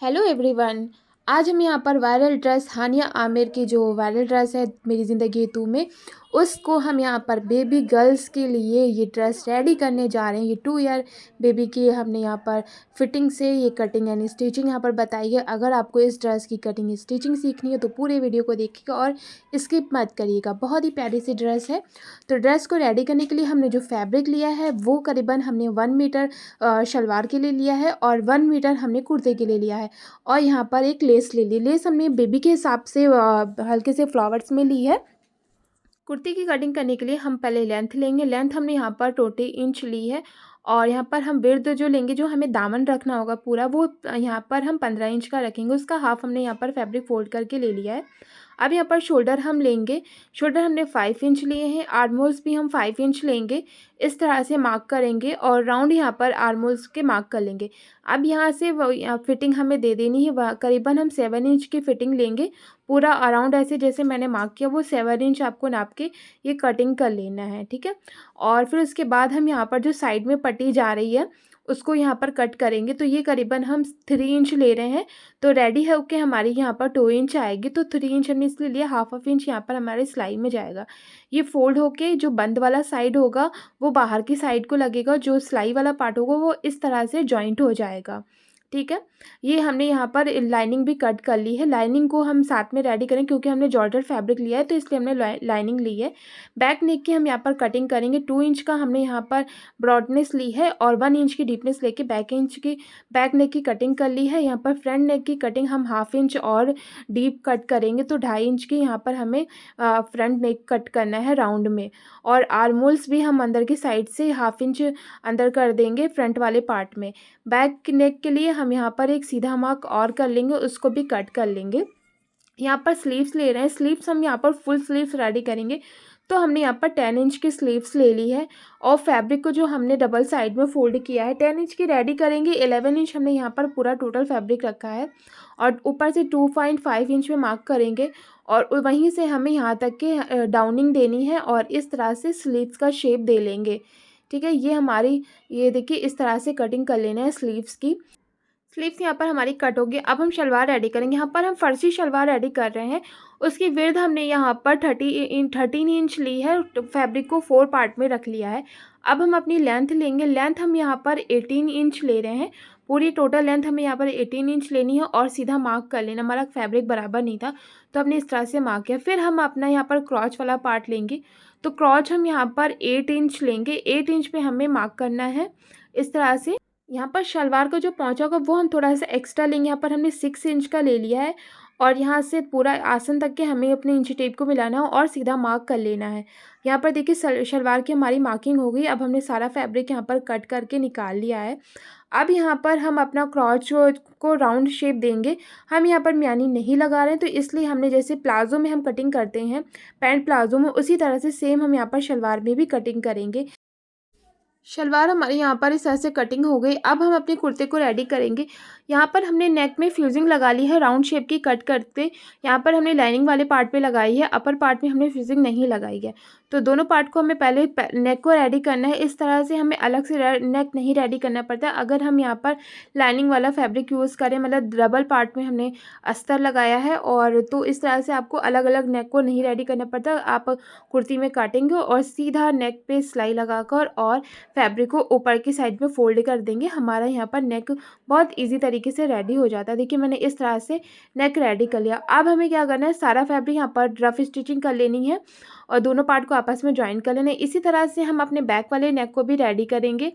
Hello everyone. आज हम यहाँ पर वायरल ड्रेस हानिया आमिर की जो वायरल ड्रेस है मेरी ज़िंदगी है तू में, उसको हम यहाँ पर बेबी गर्ल्स के लिए ये ड्रेस रेडी करने जा रहे हैं। ये 2 ईयर बेबी की हमने यहाँ पर फिटिंग से ये कटिंग एंड स्टिचिंग यहाँ पर बताई है। अगर आपको इस ड्रेस की कटिंग स्टिचिंग सीखनी है तो पूरे वीडियो को देखिएगा और स्किप मत करिएगा। बहुत ही प्यारी सी ड्रेस है। तो ड्रेस को रेडी करने के लिए हमने जो फैब्रिक लिया है वो करीबन हमने 1 मीटर शलवार के लिए लिया है और 1 मीटर हमने कुर्ते के लिए लिया है। और यहाँ पर एक लेस ले ली। लेस हमने बेबी के हिसाब से हल्के से फ्लावर्स में ली है। कुर्ती की कटिंग करने के लिए हम पहले लेंथ लेंगे। लेंथ हमने यहाँ पर 20 इंच ली है और यहाँ पर हम विड्थ जो लेंगे, जो हमें दामन रखना होगा पूरा, वो यहाँ पर हम 15 इंच का रखेंगे। उसका हाफ हमने यहाँ पर फैब्रिक फोल्ड करके ले लिया है। अब यहाँ पर शोल्डर हम लेंगे। शोल्डर हमने 5 इंच लिए हैं। आर्मोल्स भी हम 5 इंच लेंगे। इस तरह से मार्क करेंगे और राउंड यहाँ पर आर्मोल्स के मार्क कर लेंगे। अब यहाँ से फिटिंग हमें दे देनी है। करीबन हम 7 इंच की फिटिंग लेंगे। पूरा अराउंड ऐसे जैसे मैंने मार्क किया वो 7 इंच आपको नाप के ये कटिंग कर लेना है, ठीक है। और फिर उसके बाद हम यहाँ पर जो साइड में पट्टी जा रही है उसको यहाँ पर कट करेंगे। तो ये करीबन हम 3 इंच ले रहे हैं। तो रेडी है ओके, हमारी यहाँ पर 2 इंच आएगी। तो 3 इंच हमने इसलिए लिया, हाफ इंच यहाँ पर हमारे सिलाई में जाएगा। ये फोल्ड होके जो बंद वाला साइड होगा वो बाहर की साइड को लगेगा, जो सिलाई वाला पार्ट होगा वो इस तरह से जॉइंट हो जाएगा, ठीक है। ये हमने यहाँ पर लाइनिंग भी कट कर ली है। लाइनिंग को हम साथ में रेडी करें क्योंकि हमने जॉर्जेट फैब्रिक लिया है तो इसलिए हमने लाइनिंग ली है। बैक नेक की हम यहाँ पर कटिंग करेंगे। 2 इंच का हमने यहाँ पर ब्रॉडनेस ली है और 1 इंच की डीपनेस लेके बैक नेक की कटिंग कर ली है। यहाँ पर फ्रंट नेक की कटिंग हम हाफ इंच और डीप कट करेंगे। तो 2.5 इंच की यहाँ पर हमें फ्रंट नेक कट करना है राउंड में। और आर्मोल्स भी हम अंदर की साइड से हाफ इंच अंदर कर देंगे फ्रंट वाले पार्ट में। बैक नेक के लिए हम यहाँ पर एक सीधा मार्क और कर लेंगे, उसको भी कट कर लेंगे। यहाँ पर स्लीव्स ले रहे हैं। स्लीव्स हम यहाँ पर फुल स्लीव्स रेडी करेंगे। तो हमने यहाँ पर 10 इंच की स्लीव्स ले ली है और फैब्रिक को जो हमने डबल साइड में फोल्ड किया है 10 इंच की रेडी करेंगे। 11 इंच हमने यहाँ पर पूरा टोटल फैब्रिक रखा है और ऊपर से 2.5 इंच में मार्क करेंगे और वहीं से हमें यहाँ तक के डाउनिंग देनी है और इस तरह से स्लीव्स का शेप दे लेंगे, ठीक है। ये हमारी, ये देखिए इस तरह से कटिंग कर लेना है स्लीव्स की। स्लीव्स यहाँ पर हमारी कट होगी। अब हम शलवार रेडी करेंगे। यहाँ पर हम फर्सी शलवार रेडी कर रहे हैं। उसकी विड्थ हमने यहाँ पर 13 इंच ली है। फैब्रिक को 4 पार्ट में रख लिया है। अब हम अपनी लेंथ लेंगे। लेंथ हम यहाँ पर 18 इंच ले रहे हैं। पूरी टोटल लेंथ हमें यहाँ पर 18 इंच लेनी है और सीधा मार्क कर लेना। हमारा फैब्रिक बराबर नहीं था तो हमने इस तरह से मार्क किया। फिर हम अपना यहाँ पर क्रॉच वाला पार्ट लेंगे। तो क्रॉच हम यहाँ पर 8 इंच लेंगे। 8 इंच पे हमें मार्क करना है इस तरह से। यहाँ पर शलवार का जो पहुँचा होगा वो हम थोड़ा सा एक्स्ट्रा लेंगे। यहाँ पर हमने 6 इंच का ले लिया है और यहाँ से पूरा आसन तक के हमें अपने इंची टेप को मिलाना है और सीधा मार्क कर लेना है। यहाँ पर देखिए शलवार की हमारी मार्किंग हो गई। अब हमने सारा फैब्रिक यहाँ पर कट करके निकाल लिया है। अब यहाँ पर हम अपना क्रॉच को राउंड शेप देंगे। हम यहाँ पर म्यानी नहीं लगा रहे हैं तो इसलिए हमने जैसे प्लाजो में हम कटिंग करते हैं पैंट प्लाजो में, उसी तरह से सेम हम यहाँ पर शलवार में भी कटिंग करेंगे। शलवार हमारे यहाँ पर इस तरह से कटिंग हो गई। अब हम अपने कुर्ते को रेडी करेंगे। यहाँ पर हमने नेक में फ्यूजिंग लगा ली है राउंड शेप की कट करते। यहाँ पर हमने लाइनिंग वाले पार्ट पे लगाई है, अपर पार्ट में हमने फ्यूजिंग नहीं लगाई है। तो दोनों पार्ट को हमें पहले नेक को रेडी करना है। इस तरह से हमें अलग से नेक नहीं रेडी करना पड़ता। अगर हम यहाँ पर लाइनिंग वाला फैब्रिक यूज़ करें, मतलब डबल पार्ट में हमने अस्तर लगाया है, और तो इस तरह से आपको अलग अलग नेक को नहीं रेडी करना पड़ता। आप कुर्ती में काटेंगे और सीधा नेक पे सिलाई लगाकर और फैब्रिक को ऊपर की साइड में फोल्ड कर देंगे। हमारा यहाँ पर नेक बहुत इजी तरीके से रेडी हो जाता है। देखिए मैंने इस तरह से नेक रेडी कर लिया। अब हमें क्या करना है, सारा फैब्रिक यहाँ पर रफ स्टिचिंग कर लेनी है और दोनों पार्ट को आपस में ज्वाइन कर लेना है। इसी तरह से हम अपने बैक वाले नेक को भी रेडी करेंगे।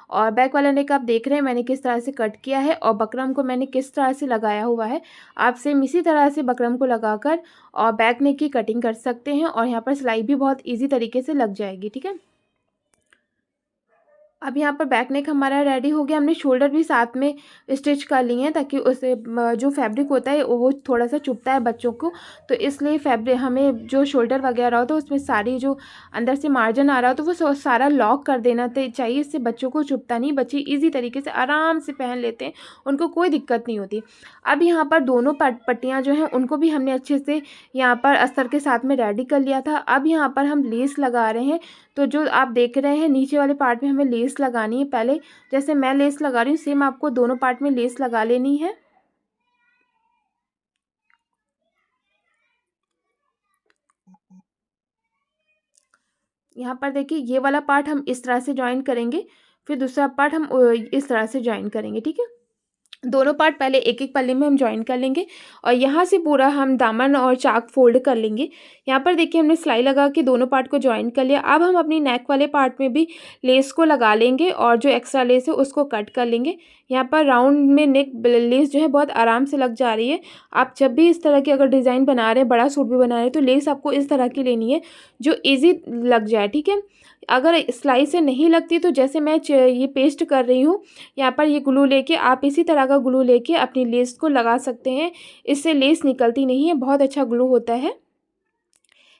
और बैक वाला नेक आप देख रहे हैं मैंने किस तरह से कट किया है और बकरम को मैंने किस तरह से लगाया हुआ है। आप सेम इसी तरह से बकरम को लगाकर और बैक नेक की कटिंग कर सकते हैं और यहाँ पर सिलाई भी बहुत ईजी तरीके से लग जाएगी, ठीक है। अब यहाँ पर बैक नेक हमारा रेडी हो गया। हमने शोल्डर भी साथ में स्टिच कर लिए हैं ताकि उससे जो फैब्रिक होता है वो थोड़ा सा चुभता है बच्चों को, तो इसलिए फैब्रिक हमें जो शोल्डर वगैरह हो तो उसमें सारी जो अंदर से मार्जिन आ रहा हो तो वो सारा लॉक कर देना चाहिए। इससे बच्चों को चुभता नहीं, बच्चे ईजी तरीके से आराम से पहन लेते हैं, उनको कोई दिक्कत नहीं होती। अब यहाँ पर दोनों पट्टियाँ जो हैं उनको भी हमने अच्छे से यहाँ पर अस्तर के साथ में रेडी कर लिया था। अब यहाँ पर हम लेस लगा रहे हैं। तो जो आप देख रहे हैं नीचे वाले पार्ट में हमें लेस लगानी है। पहले जैसे मैं लेस लगा रही हूँ सेम आपको दोनों पार्ट में लेस लगा लेनी है। यहाँ पर देखिए ये वाला पार्ट हम इस तरह से ज्वाइन करेंगे, फिर दूसरा पार्ट हम इस तरह से ज्वाइन करेंगे। ठीक है, दोनों पार्ट पहले एक एक पल्ले में हम ज्वाइन कर लेंगे और यहाँ से पूरा हम दामन और चाक फोल्ड कर लेंगे। यहाँ पर देखिए हमने सिलाई लगा के दोनों पार्ट को ज्वाइन कर लिया। अब हम अपनी नेक वाले पार्ट में भी लेस को लगा लेंगे और जो एक्स्ट्रा लेस है उसको कट कर लेंगे। यहाँ पर राउंड में नेक लेस जो है बहुत आराम से लग जा रही है। आप जब भी इस तरह की अगर डिज़ाइन बना रहे हैं, बड़ा सूट भी बना रहे हैं, तो लेस आपको इस तरह की लेनी है जो ईजी लग जाए। ठीक है, अगर सिलाई से नहीं लगती तो जैसे मैं ये पेस्ट कर रही हूँ, यहाँ पर ये ग्लू लेके आप इसी तरह का ग्लू लेके अपनी लेस को लगा सकते हैं। इससे लेस निकलती नहीं है, बहुत अच्छा ग्लू होता है।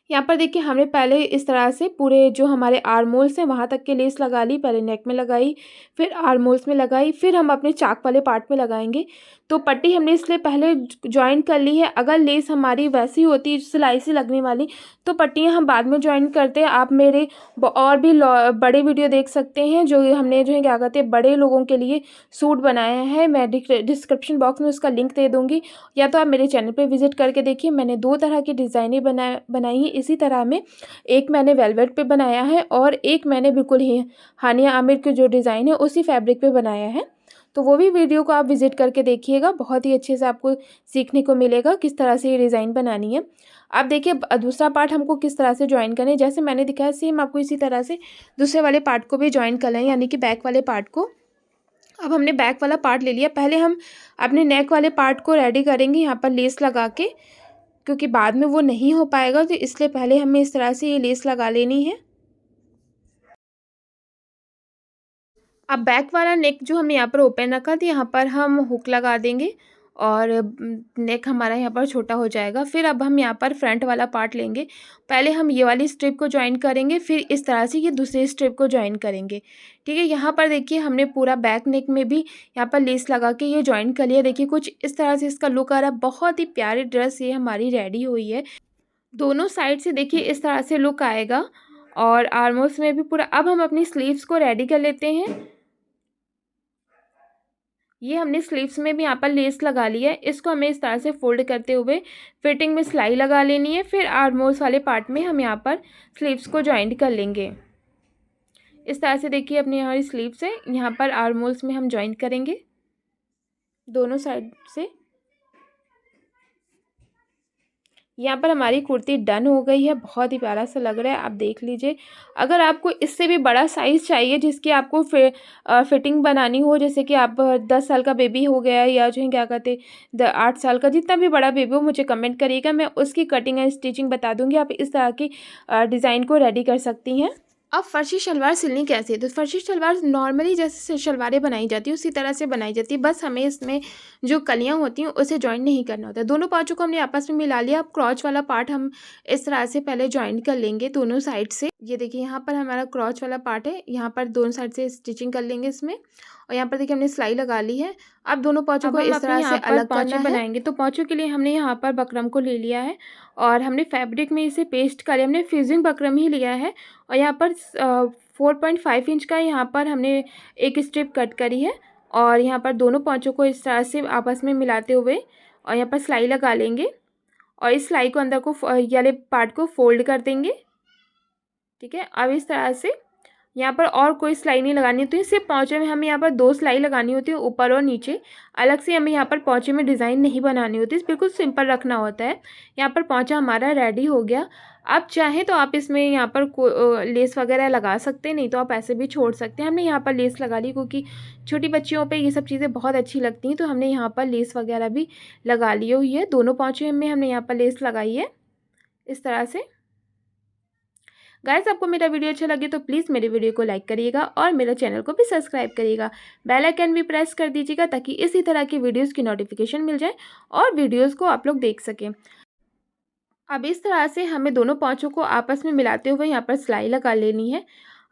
यहाँ पर देखिए हमने पहले इस तरह से पूरे जो हमारे आर्म होल्स हैं वहाँ तक के लेस लगा ली। पहले नेक में लगाई, फिर आर्म होल्स में लगाई, फिर हम अपने चाक वाले पार्ट में लगाएंगे। तो पट्टी हमने इसलिए पहले ज्वाइन कर ली है। अगर लेस हमारी वैसी होती सिलाई से लगने वाली तो पट्टियाँ हम बाद में ज्वाइन करते हैं। आप मेरे और भी बड़े वीडियो देख सकते हैं जो हमने जो है क्या कहते हैं बड़े लोगों के लिए सूट बनाया है। मैं डिस्क्रिप्शन बॉक्स में उसका लिंक दे दूँगी, या तो आप मेरे चैनल पर विजिट करके देखिए। मैंने 2 तरह की डिज़ाइनें बनाई हैं इसी तरह में। एक मैंने वेलवेट पे बनाया है और एक मैंने बिल्कुल ही हानिया आमिर की जो डिज़ाइन है उसी फैब्रिक पे बनाया है। तो वो भी वीडियो को आप विजिट करके देखिएगा, बहुत ही अच्छे से आपको सीखने को मिलेगा किस तरह से ये डिज़ाइन बनानी है। आप देखिए दूसरा पार्ट हमको किस तरह से ज्वाइन करना है, जैसे मैंने दिखाया सेम आपको इसी तरह से दूसरे वाले पार्ट को भी ज्वाइन करना है, यानी कि बैक वाले पार्ट को। अब हमने बैक वाला पार्ट ले लिया, पहले हम अपने नेक वाले पार्ट को रेडी करेंगे यहाँ पर लेस लगा के, क्योंकि बाद में वो नहीं हो पाएगा, तो इसलिए पहले हमें इस तरह से ये लेस लगा लेनी है। अब बैक वाला नेक जो हमने यहाँ पर ओपन रखा था, यहाँ पर हम हुक लगा देंगे और नेक हमारा यहाँ पर छोटा हो जाएगा। फिर अब हम यहाँ पर फ्रंट वाला पार्ट लेंगे। पहले हम ये वाली स्ट्रिप को ज्वाइन करेंगे, फिर इस तरह से ये दूसरी स्ट्रिप को ज्वाइन करेंगे। ठीक है, यहाँ पर देखिए हमने पूरा बैक नेक में भी यहाँ पर लेस लगा के ये ज्वाइन कर लिया। देखिए कुछ इस तरह से इसका लुक आ रहा है। बहुत ही प्यारी ड्रेस ये हमारी रेडी हुई है। दोनों साइड से देखिए इस तरह से लुक आएगा और आर्मोल्स में भी पूरा। अब हम अपनी स्लीव्स को रेडी कर लेते हैं। ये हमने स्लीव्स में भी यहाँ पर लेस लगा लिया है। इसको हमें इस तरह से फोल्ड करते हुए फिटिंग में सिलाई लगा लेनी है। फिर आर्मोल्स वाले पार्ट में हम यहाँ पर स्लीव्स को ज्वाइन कर लेंगे। इस तरह से देखिए अपनी हमारी स्लीव्स है, यहाँ पर आर्मोल्स में हम ज्वाइन करेंगे दोनों साइड से। यहाँ पर हमारी कुर्ती डन हो गई है, बहुत ही प्यारा सा लग रहा है, आप देख लीजिए। अगर आपको इससे भी बड़ा साइज़ चाहिए जिसकी आपको फिटिंग बनानी हो, जैसे कि आप 10 साल का बेबी हो गया या जो है क्या कहते 8 साल का, जितना भी बड़ा बेबी हो मुझे कमेंट करिएगा, मैं उसकी कटिंग एंड स्टिचिंग बता दूँगी। आप इस तरह की डिज़ाइन को रेडी कर सकती हैं। अब फर्शी शलवार सिलनी कैसे है, तो फर्शी शलवार नॉर्मली जैसे शलवारें बनाई जाती है उसी तरह से बनाई जाती है, बस हमें इसमें जो कलियां होती हैं उसे ज्वाइन नहीं करना होता है। दोनों पार्टों को हमने आपस में मिला लिया। अब क्रॉच वाला पार्ट हम इस तरह से पहले ज्वाइन कर लेंगे दोनों साइड से। ये देखिए यहाँ पर हमारा क्रॉच वाला पार्ट है, यहाँ पर दोनों साइड से स्टिचिंग कर लेंगे इसमें। और यहाँ पर देखिए हमने सिलाई लगा ली है। अब दोनों पाँचों को इस तरह से अलग करना बनाएंगे। तो पाँचों के लिए हमने यहाँ पर बकरम को ले लिया है और हमने फैब्रिक में इसे पेस्ट कर लिया। हमने फ्यूजिंग बकरम ही लिया है और यहाँ पर 4.5 इंच का यहाँ पर हमने एक स्ट्रिप कट करी है और यहाँ पर दोनों पाँचों को इस तरह से आपस में मिलाते हुए और यहाँ पर सिलाई लगा लेंगे और इस सिलाई को अंदर को वाले पार्ट को फोल्ड कर देंगे। ठीक है, अब इस तरह से यहाँ पर और कोई सिलाई नहीं लगानी होती है, सिर्फ पौंचे में हमें यहाँ पर 2 सिलाई लगानी होती है, ऊपर और नीचे। अलग से हमें यहाँ पर पौंचे में डिज़ाइन नहीं बनानी होती, बिल्कुल सिंपल रखना होता है। यहाँ पर पौंचा हमारा रेडी हो गया। आप चाहें तो आप इसमें यहाँ पर लेस वगैरह लगा सकते हैं, नहीं तो आप ऐसे भी छोड़ सकते हैं। हमने यहाँ पर लेस लगा ली क्योंकि छोटी बच्चियों पर ये सब चीज़ें बहुत अच्छी लगती हैं, तो हमने यहाँ पर लेस वगैरह भी लगा ली हुई है। दोनों पौंचे में हमने यहाँ पर लेस लगाई है इस तरह से। गाइस, आपको मेरा वीडियो अच्छा लगे तो प्लीज़ मेरे वीडियो को लाइक करिएगा और मेरे चैनल को भी सब्सक्राइब करिएगा। बेल आइकन भी प्रेस कर दीजिएगा ताकि इसी तरह की वीडियोस की नोटिफिकेशन मिल जाए और वीडियोस को आप लोग देख सकें। अब इस तरह से हमें दोनों पाँचों को आपस में मिलाते हुए यहाँ पर सिलाई लगा लेनी है।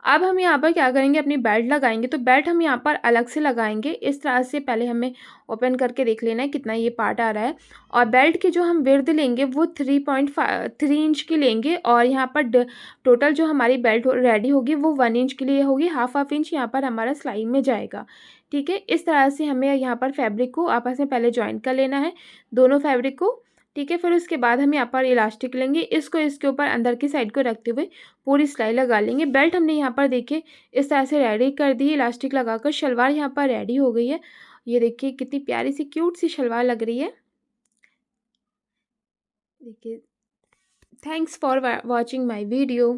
अब हम यहाँ पर क्या करेंगे, अपनी बेल्ट लगाएंगे। तो बेल्ट हम यहाँ पर अलग से लगाएंगे इस तरह से। पहले हमें ओपन करके देख लेना है कितना ये पार्ट आ रहा है। और बेल्ट की जो हम विड्थ लेंगे वो 3 इंच की लेंगे और यहाँ पर टोटल जो हमारी बेल्ट रेडी होगी वो 1 इंच के लिए होगी। हाफ इंच यहाँ पर हमारा सिलाई में जाएगा। ठीक है, इस तरह से हमें यहाँ पर फैब्रिक को आपस में पहले ज्वाइन कर लेना है, दोनों फैब्रिक को। ठीक है। फिर उसके बाद हम यहाँ पर इलास्टिक लेंगे, इसको इसके ऊपर अंदर की साइड को रखते हुए पूरी सिलाई लगा लेंगे। बेल्ट हमने यहाँ पर देखिए इस तरह से रेडी कर दी, इलास्टिक लगाकर शलवार यहाँ पर रेडी हो गई है। ये देखिए कितनी प्यारी सी क्यूट सी शलवार लग रही है। देखिए, thanks for watching my video.